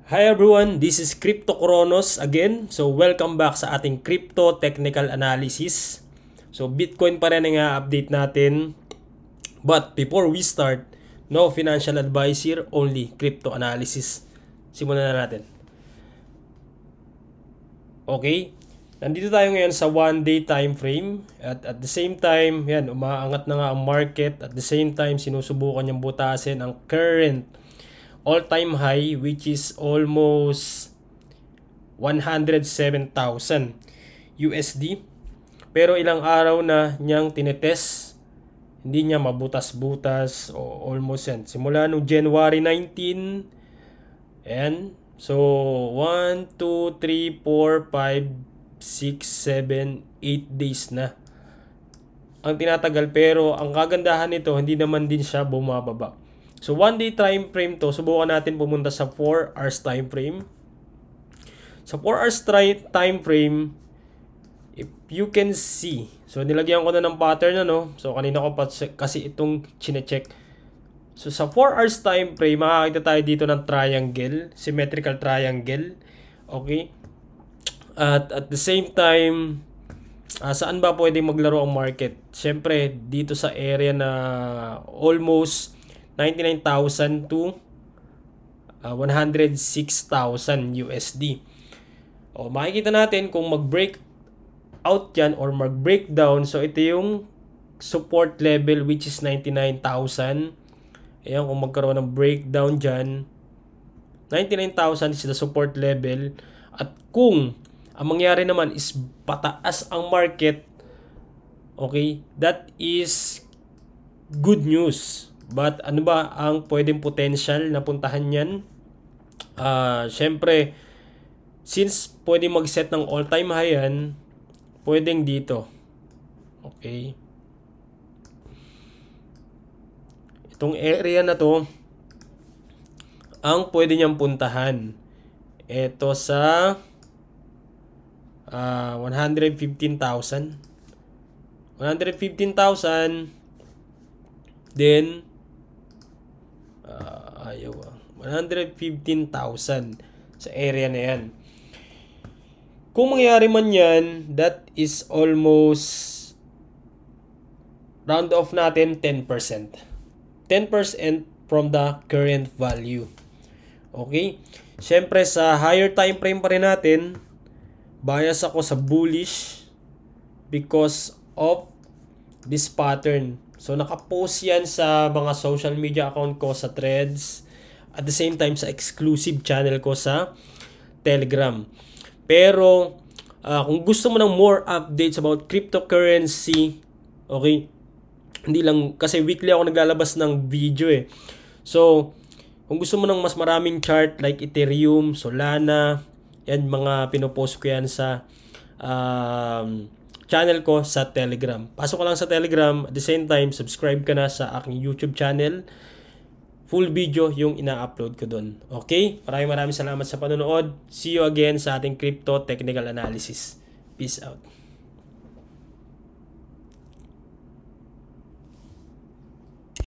Hi everyone, this is Crypto Kronos again. So welcome back sa ating crypto technical analysis. So Bitcoin pa rin ang update natin. But before we start, no financial advice here, only crypto analysis. Simulan na natin. Okay, nandito tayo ngayon sa 1-day time frame. At the same time, yan, umaangat na nga ang market. At the same time, sinusubukan niyang butasin ang current all-time high, which is almost 107,000 USD. Pero ilang araw na niyang tinetest, hindi niya mabutas-butas o almost yan. Simula no January 19, and so 1, 2, 3, 4, 5, 6, 7, 8 days na ang tinatagal, pero ang kagandahan nito, hindi naman din siya bumababa. So 1-day time frame to, subukan natin pumunta sa 4 hours time frame. Sa 4 hours time frame, if you can see, so nilagyan ko na ng pattern so kanina ko pa kasi itong chine-check. So sa 4 hours time frame, makakita tayo dito ng triangle, symmetrical triangle. Okay? At the same time, saan ba pwedeng maglaro ang market? Siyempre, dito sa area na almost 99,000 to 106,000 USD. O, makikita natin kung mag-break out yan or mag-breakdown. So, ito yung support level, which is 99,000. Ayan, kung magkaroon ng breakdown dyan, 99,000 is the support level. At kung ang mangyari naman is pataas ang market, okay, that is good news. But ano ba ang pwedeng potential na puntahan yan? Syempre, since pwedeng mag-set ng all-time high yan, pwedeng dito. Okay. Itong area na to, ang pwede niyang puntahan. Ito sa 115,000. 115,000. Then 115,000 sa area na yan. Kung mangyari man yan, that is almost round off natin 10%. 10% from the current value. Okay? Siyempre sa higher time frame pa rin natin, bias ako sa bullish because of this pattern. So naka-post yan sa mga social media account ko sa Threads, at the same time sa exclusive channel ko sa Telegram. Pero kung gusto mo ng more updates about cryptocurrency, okay, hindi lang kasi weekly ako naglalabas ng video So kung gusto mo ng mas maraming chart like Ethereum, Solana, yan mga pinopost ko yan sa channel ko sa Telegram. Pasok ka lang sa Telegram, at the same time subscribe ka na sa aking YouTube channel. Full video yung ina-upload ko doon. Okay? Maraming salamat sa panonood. See you again sa ating crypto technical analysis. Peace out.